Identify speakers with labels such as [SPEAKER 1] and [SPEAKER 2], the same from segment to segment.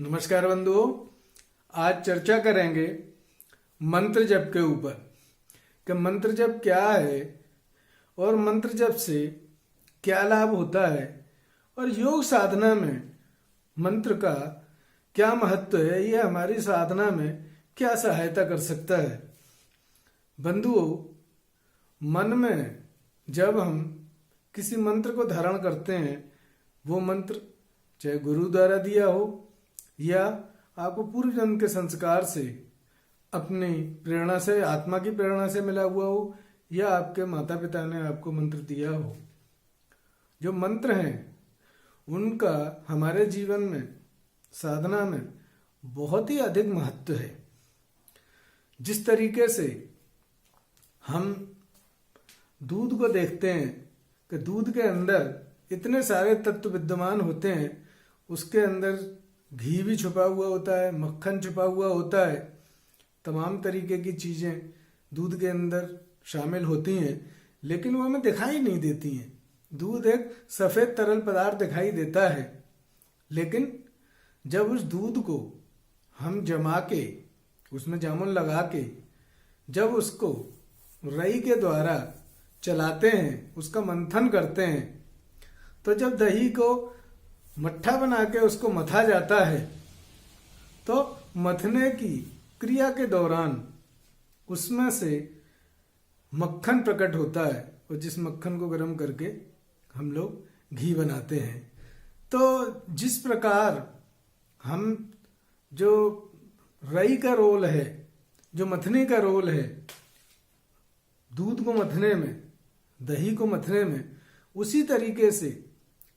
[SPEAKER 1] नमस्कार बंधुओं, आज चर्चा करेंगे मंत्र जप के ऊपर कि मंत्र जप क्या है और मंत्र जप से क्या लाभ होता है और योग साधना में मंत्र का क्या महत्व है, यह हमारी साधना में क्या सहायता कर सकता है। बंधुओं, मन में जब हम किसी मंत्र को धारण करते हैं, वो मंत्र चाहे गुरु द्वारा दिया हो या आपको पूर्व जन्म के संस्कार से, अपनी प्रेरणा से, आत्मा की प्रेरणा से मिला हुआ हो, या आपके माता पिता ने आपको मंत्र दिया हो, जो मंत्र हैं उनका हमारे जीवन में, साधना में बहुत ही अधिक महत्व है। जिस तरीके से हम दूध को देखते हैं कि दूध के अंदर इतने सारे तत्व विद्यमान होते हैं, उसके अंदर घी भी छुपा हुआ होता है, मक्खन छुपा हुआ होता है, तमाम तरीके की चीजें दूध के अंदर शामिल होती हैं, लेकिन वो हमें दिखाई नहीं देती हैं। दूध एक सफेद तरल पदार्थ दिखाई देता है, लेकिन जब उस दूध को हम जमा के, उसमें जामुन लगा के, जब उसको रई के द्वारा चलाते हैं, उसका मंथन करते हैं, तो जब दही को मट्ठा बना के उसको मथा जाता है, तो मथने की क्रिया के दौरान उसमें से मक्खन प्रकट होता है, और जिस मक्खन को गर्म करके हम लोग घी बनाते हैं। तो जिस प्रकार हम, जो रई का रोल है, जो मथने का रोल है, दूध को मथने में, दही को मथने में, उसी तरीके से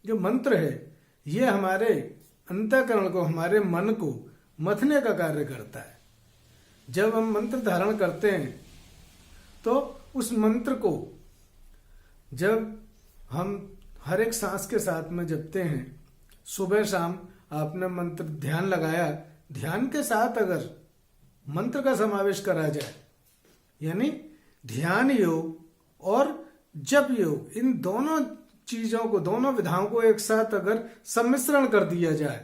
[SPEAKER 1] जो मंत्र है ये हमारे अंतःकरण को, हमारे मन को मथने का कार्य करता है। जब हम मंत्र धारण करते हैं तो उस मंत्र को जब हम हर एक सांस के साथ में जपते हैं, सुबह शाम आपने मंत्र ध्यान लगाया, ध्यान के साथ अगर मंत्र का समावेश करा जाए, यानी ध्यान योग और जप योग, इन दोनों चीजों को, दोनों विधाओं को एक साथ अगर सम्मिश्रण कर दिया जाए,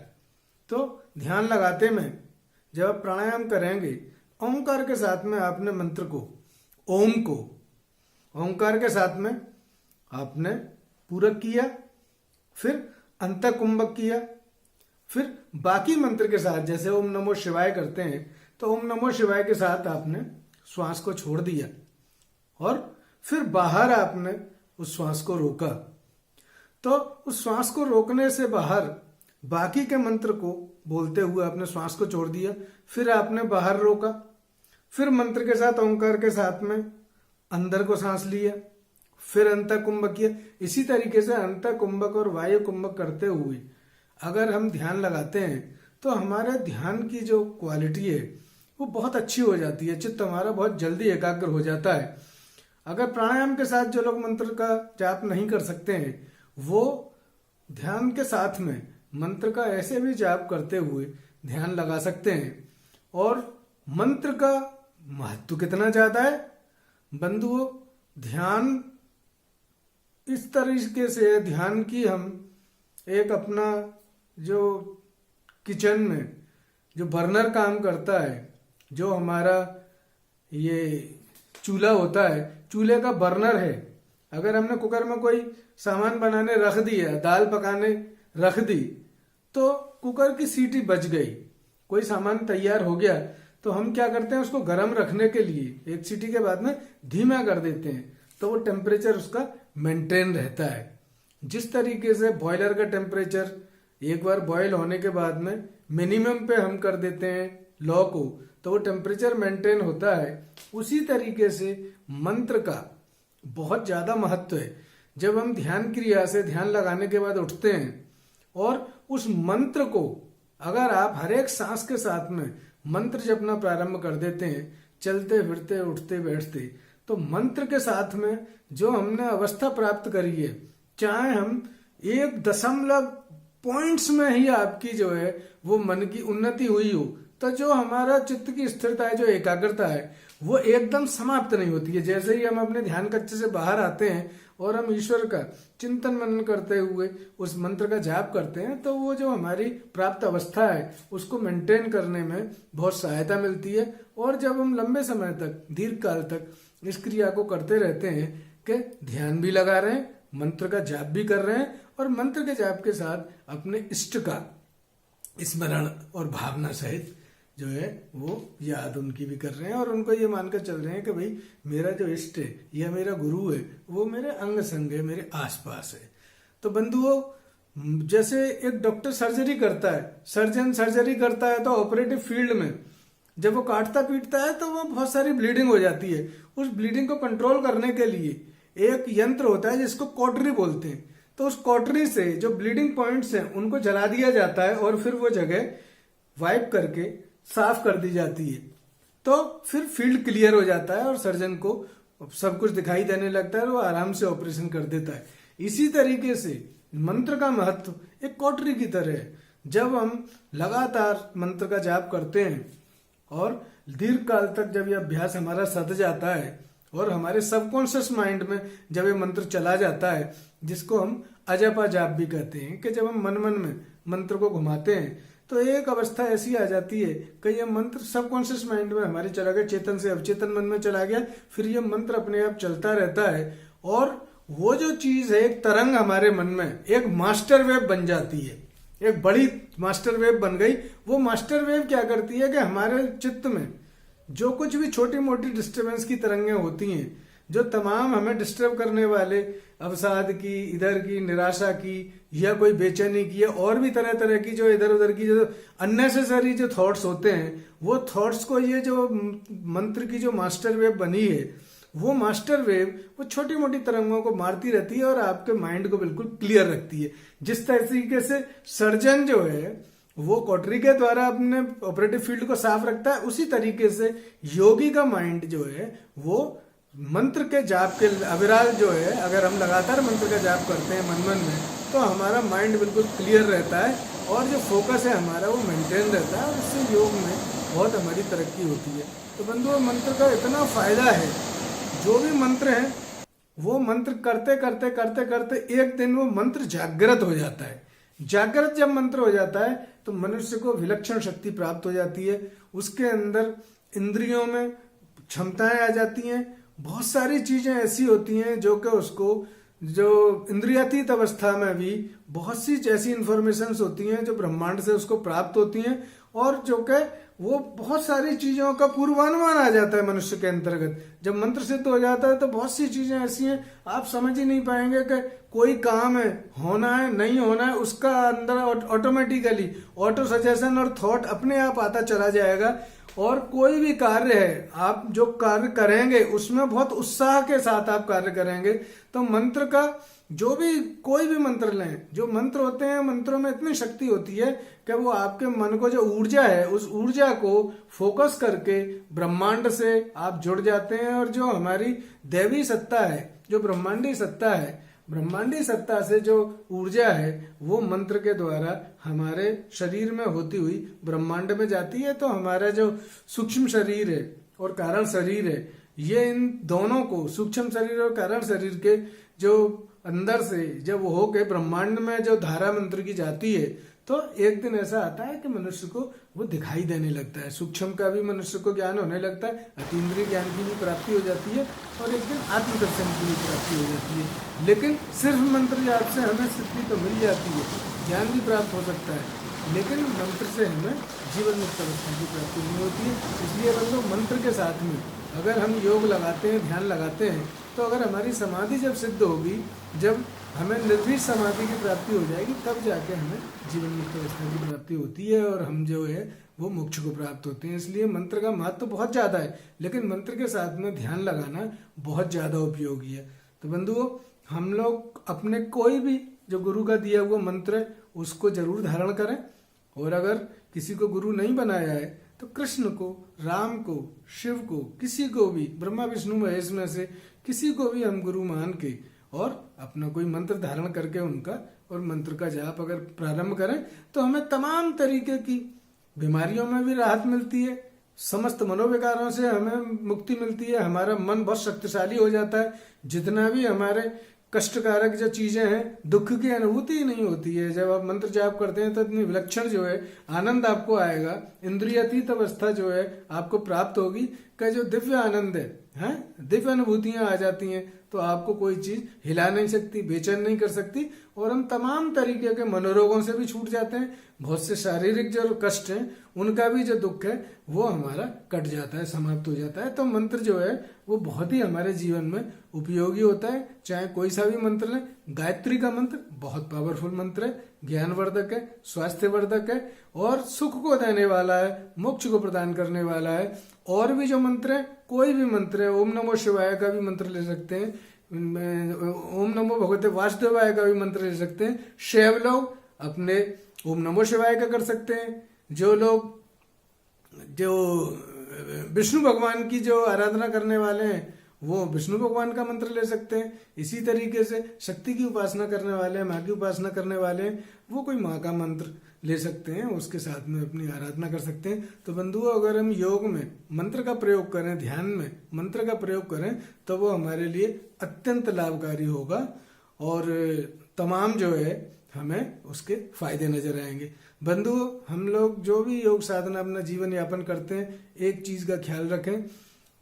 [SPEAKER 1] तो ध्यान लगाते में जब आप प्राणायाम करेंगे, ओंकार के साथ में आपने मंत्र को, ओम को ओंकार के साथ में आपने पूरक किया, फिर अंतः कुंभक किया, फिर बाकी मंत्र के साथ, जैसे ओम नमो शिवाय करते हैं, तो ओम नमो शिवाय के साथ आपने श्वास को छोड़ दिया और फिर बाहर आपने उस श्वास को रोका। तो उस श्वास को रोकने से बाहर बाकी के मंत्र को बोलते हुए आपने श्वास को छोड़ दिया, फिर आपने बाहर रोका, फिर मंत्र के साथ, ओंकार के साथ में अंदर को सांस लिया, फिर अंतः कुंभक किया। इसी तरीके से अंतः कुंभक और वायु कुंभक करते हुए अगर हम ध्यान लगाते हैं, तो हमारे ध्यान की जो क्वालिटी है वो बहुत अच्छी हो जाती है, चित्त हमारा बहुत जल्दी एकाग्र हो जाता है। अगर प्राणायाम के साथ जो लोग मंत्र का जाप नहीं कर सकते हैं, वो ध्यान के साथ में मंत्र का ऐसे भी जाप करते हुए ध्यान लगा सकते हैं। और मंत्र का महत्व कितना ज्यादा है बंधुओं, ध्यान इस तरीके से, ध्यान की हम एक अपना जो किचन में जो बर्नर काम करता है, जो हमारा ये चूल्हा होता है, चूल्हे का बर्नर है। अगर हमने कुकर में कोई सामान बनाने रख दिया, दाल पकाने रख दी, तो कुकर की सीटी बज गई, कोई सामान तैयार हो गया, तो हम क्या करते हैं, उसको गर्म रखने के लिए एक सीटी के बाद में धीमा कर देते हैं, तो वो टेम्परेचर उसका मेंटेन रहता है। जिस तरीके से बॉयलर का टेम्परेचर एक बार बॉयल होने के बाद में मिनिमम पे हम कर देते हैं लॉ को, तो वो टेम्परेचर मेंटेन होता है। उसी तरीके से मंत्र का बहुत ज्यादा महत्व है। जब हम ध्यान क्रिया से, ध्यान लगाने के बाद उठते हैं और उस मंत्र को अगर आप हर एक सांस के साथ में मंत्र जपना प्रारंभ कर देते हैं, चलते फिरते, उठते बैठते, तो मंत्र के साथ में जो हमने अवस्था प्राप्त करी है, चाहे हम 1 पॉइंट्स में ही आपकी जो है वो मन की उन्नति हुई हो, तो जो हमारा चित्त की स्थिरता है, जो एकाग्रता है, वो एकदम समाप्त नहीं होती है। जैसे ही हम अपने ध्यान कक्ष से बाहर आते हैं और हम ईश्वर का चिंतन मनन करते हुए उस मंत्र का जाप करते हैं तो वो जो हमारी प्राप्त अवस्था है उसको मेंटेन करने में बहुत सहायता मिलती है। और जब हम लंबे समय तक, दीर्घ काल तक इस क्रिया को करते रहते हैं कि ध्यान भी लगा रहे हैं, मंत्र का जाप भी कर रहे हैं और मंत्र के जाप के साथ अपने इष्ट का स्मरण और भावना सहित जो है वो याद उनकी भी कर रहे हैं और उनको ये मानकर चल रहे हैं कि भाई मेरा जो इष्ट है या मेरा गुरु है वो मेरे अंग संग है, मेरे आसपास है। तो बंधुओं, जैसे एक डॉक्टर सर्जरी करता है, सर्जन सर्जरी करता है तो ऑपरेटिव फील्ड में जब वो काटता पीटता है तो वो बहुत सारी ब्लीडिंग हो जाती है। उस ब्लीडिंग को कंट्रोल करने के लिए एक यंत्र होता है जिसको कॉटरी बोलते हैं। तो उस कॉटरी से जो ब्लीडिंग पॉइंट्स हैं उनको जला दिया जाता है और फिर वो जगह वाइप करके साफ कर दी जाती है। तो फिर फील्ड क्लियर हो जाता है और सर्जन को सब कुछ दिखाई देने लगता है और वो आराम से ऑपरेशन कर देता है। इसी तरीके से मंत्र का महत्व एक कॉटरी की तरह है। जब हम लगातार मंत्र का जाप करते हैं और दीर्घ काल तक जब ये अभ्यास हमारा सध जाता है और हमारे सबकॉन्शियस माइंड में जब ये मंत्र चला जाता है, जिसको हम अजपा जाप भी कहते हैं, कि जब हम मन मन में मंत्र को घुमाते हैं तो एक अवस्था ऐसी आ जाती है कि ये मंत्र सबकॉन्शियस माइंड में हमारे चला गया, चेतन से अवचेतन मन में चला गया, फिर ये मंत्र अपने आप चलता रहता है और वो जो चीज है एक तरंग हमारे मन में एक मास्टर वेव बन जाती है, एक बड़ी मास्टर वेव बन गई। वो मास्टर वेव क्या करती है कि हमारे चित्त में जो कुछ भी छोटी मोटी डिस्टरबेंस की तरंगें होती हैं, जो तमाम हमें डिस्टर्ब करने वाले अवसाद की, इधर की निराशा की या कोई बेचैनी की या और भी तरह तरह की जो इधर उधर की जो अननेसेसरी जो थॉट्स होते हैं, वो थॉट्स को ये जो मंत्र की जो मास्टर वेव बनी है, वो मास्टर वेव वो छोटी मोटी तरंगों को मारती रहती है और आपके माइंड को बिल्कुल क्लियर रखती है। जिस तरीके से सर्जन जो है वो कॉटरी के द्वारा अपने ऑपरेटिव फील्ड को साफ रखता है, उसी तरीके से योगी का माइंड जो है वो मंत्र के जाप के अविराल जो है, अगर हम लगातार मंत्र का जाप करते हैं मन मन में तो हमारा माइंड बिल्कुल क्लियर रहता है और जो फोकस है हमारा वो मेंटेन रहता है और इससे योग में बहुत हमारी तरक्की होती है। तो बंधुओं, मंत्र का इतना फायदा है, जो भी मंत्र है वो मंत्र करते करते करते करते एक दिन वो मंत्र जागृत हो जाता है। जागृत जब मंत्र हो जाता है तो मनुष्य को विलक्षण शक्ति प्राप्त हो जाती है, उसके अंदर इंद्रियों में क्षमताएं आ जाती हैं, बहुत सारी चीजें ऐसी होती हैं जो कि उसको जो इंद्रियातीत अवस्था में भी बहुत सी ऐसी इंफॉर्मेशंस होती हैं जो ब्रह्मांड से उसको प्राप्त होती हैं और जो कि वो बहुत सारी चीजों का पूर्वानुमान आ जाता है मनुष्य के अंतर्गत। जब मंत्र सिद्ध हो जाता है तो बहुत सी चीजें ऐसी हैं आप समझ ही नहीं पाएंगे कि कोई काम है, होना है नहीं होना है, उसका अंदर ऑटोमेटिकली ऑटो सजेशन और थॉट अपने आप आता चला जाएगा। और कोई भी कार्य है, आप जो कार्य करेंगे उसमें बहुत उत्साह के साथ आप कार्य करेंगे। तो मंत्र का जो भी कोई भी मंत्र लें, जो मंत्र होते हैं मंत्रों में इतनी शक्ति होती है कि वो आपके मन को जो ऊर्जा है उस ऊर्जा को फोकस करके ब्रह्मांड से आप जुड़ जाते हैं और जो हमारी दैवी सत्ता है, जो ब्रह्मांडी सत्ता है, ब्रह्मांडी सत्ता से जो ऊर्जा है वो मंत्र के द्वारा हमारे शरीर में होती हुई ब्रह्मांड में जाती है। तो हमारा जो सूक्ष्म शरीर है और कारण शरीर है, ये इन दोनों को, सूक्ष्म शरीर और कारण शरीर के जो अंदर से जब वो होके ब्रह्मांड में जो धारा मंत्र की जाती है तो एक दिन ऐसा आता है कि मनुष्य को वो दिखाई देने लगता है, सूक्ष्म का भी मनुष्य को ज्ञान होने लगता है, अतीन्द्रिय ज्ञान की भी प्राप्ति हो जाती है और एक दिन आत्मदर्शन की भी प्राप्ति हो जाती है। लेकिन सिर्फ मंत्र जाप से हमें सिद्धि तो मिल जाती है, ज्ञान भी प्राप्त हो सकता है, लेकिन मंत्र से हमें जीवन मुक्त अवस्था की प्राप्ति नहीं होती है। इसलिए बंधु, मंत्र के साथ में अगर हम योग लगाते हैं, ध्यान लगाते हैं, तो अगर हमारी समाधि जब सिद्ध होगी, जब हमें निर्भीक समाधि की प्राप्ति हो जाएगी, तब जाके हमें जीवन मुक्त अवस्था की प्राप्ति होती है और हम जो है वो मोक्ष को प्राप्त होते हैं। इसलिए मंत्र का महत्व तो बहुत ज्यादा है, लेकिन मंत्र के साथ में ध्यान लगाना बहुत ज्यादा उपयोगी है। तो बंधुओं, हम लोग अपने कोई भी जो गुरु का दिया हुआ मंत्र है उसको जरूर धारण करें, और अगर किसी को गुरु नहीं बनाया है तो कृष्ण को, राम को, शिव को, किसी को भी, ब्रह्मा विष्णु महेश में से किसी को भी हम गुरु मान के और अपना कोई मंत्र धारण करके उनका और मंत्र का जाप अगर प्रारंभ करें तो हमें तमाम तरीके की बीमारियों में भी राहत मिलती है, समस्त मनोविकारों से हमें मुक्ति मिलती है, हमारा मन बहुत शक्तिशाली हो जाता है। जितना भी हमारे कष्टकारक जो चीजें हैं, दुख की अनुभूति ही नहीं होती है। जब आप मंत्र जाप करते हैं तो इतनी विलक्षण जो है आनंद आपको आएगा, इंद्रियातीत अवस्था जो है आपको प्राप्त होगी, का जो दिव्य आनंद है, दिव्य अनुभूतियां आ जाती हैं, तो आपको कोई चीज हिला नहीं सकती, बेचैन नहीं कर सकती, और हम तमाम तरीके के मनोरोगों से भी छूट जाते हैं। बहुत से शारीरिक जो कष्ट हैं उनका भी जो दुख है वो हमारा कट जाता है, समाप्त हो जाता है। तो मंत्र जो है वो बहुत ही हमारे जीवन में उपयोगी होता है, चाहे कोई सा भी मंत्र लें। गायत्री का मंत्र बहुत पावरफुल मंत्र है, ज्ञानवर्धक है, स्वास्थ्यवर्धक है और सुख को देने वाला है, मोक्ष को प्रदान करने वाला है। और भी जो मंत्र है, कोई भी मंत्र है, ओम नमो शिवाय का भी मंत्र ले सकते हैं, ओम नमो भगवते वासुदेवाय का भी मंत्र ले सकते हैं। शैव लोग अपने ओम नमो शिवाय का कर सकते हैं। जो लोग जो विष्णु भगवान की जो आराधना करने वाले हैं वो विष्णु भगवान का मंत्र ले सकते हैं। इसी तरीके से शक्ति की उपासना करने वाले हैं, माँ की उपासना करने वाले हैं, वो कोई माँ का मंत्र ले सकते हैं, उसके साथ में अपनी आराधना कर सकते हैं। तो बंधुओं, अगर हम योग में मंत्र का प्रयोग करें, ध्यान में मंत्र का प्रयोग करें, तो वो हमारे लिए अत्यंत लाभकारी होगा और तमाम जो है हमें उसके फायदे नजर आएंगे। बंधुओं, हम लोग जो भी योग साधना अपना जीवन यापन करते हैं, एक चीज का ख्याल रखें,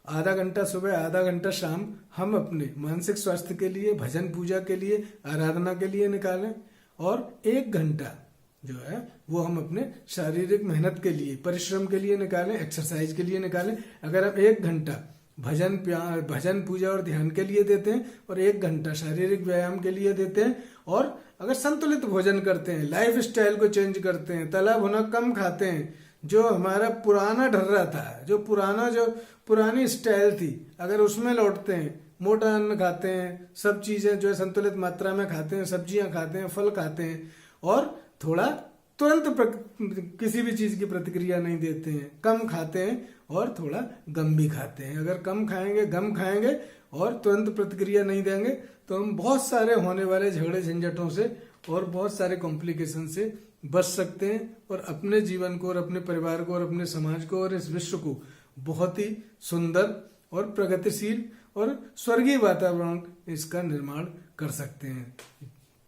[SPEAKER 1] आधा घंटा सुबह, आधा घंटा शाम हम अपने मानसिक स्वास्थ्य के लिए, भजन पूजा के लिए, आराधना के लिए निकालें, और 1 घंटा जो है वो हम अपने शारीरिक मेहनत के लिए, परिश्रम के लिए निकालें, एक्सरसाइज के लिए निकालें। अगर हम 1 घंटा भजन पूजा और ध्यान के लिए देते हैं और 1 घंटा शारीरिक व्यायाम के लिए देते हैं, और अगर संतुलित भोजन करते हैं, लाइफ स्टाइल को चेंज करते हैं, तला भुना कम खाते हैं, जो हमारा पुराना ढर्रा था, जो पुरानी स्टाइल थी, अगर उसमें लौटते हैं, मोटा अन्न खाते हैं, सब चीजें जो है संतुलित मात्रा में खाते हैं, सब्जियां खाते हैं, फल खाते हैं, और थोड़ा तुरंत किसी भी चीज की प्रतिक्रिया नहीं देते हैं, कम खाते हैं और थोड़ा गम भी खाते हैं। अगर कम खाएंगे, गम खाएंगे और तुरंत प्रतिक्रिया नहीं देंगे, तो हम बहुत सारे होने वाले झगड़े झंझटों से और बहुत सारे कॉम्प्लिकेशन से बच सकते हैं, और अपने जीवन को और अपने परिवार को और अपने समाज को और इस विश्व को बहुत ही सुंदर और प्रगतिशील और स्वर्गीय वातावरण इसका निर्माण कर सकते हैं।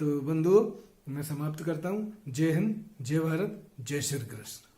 [SPEAKER 1] तो बंधुओं, मैं समाप्त करता हूँ। जय हिंद, जय भारत, जय श्री कृष्ण।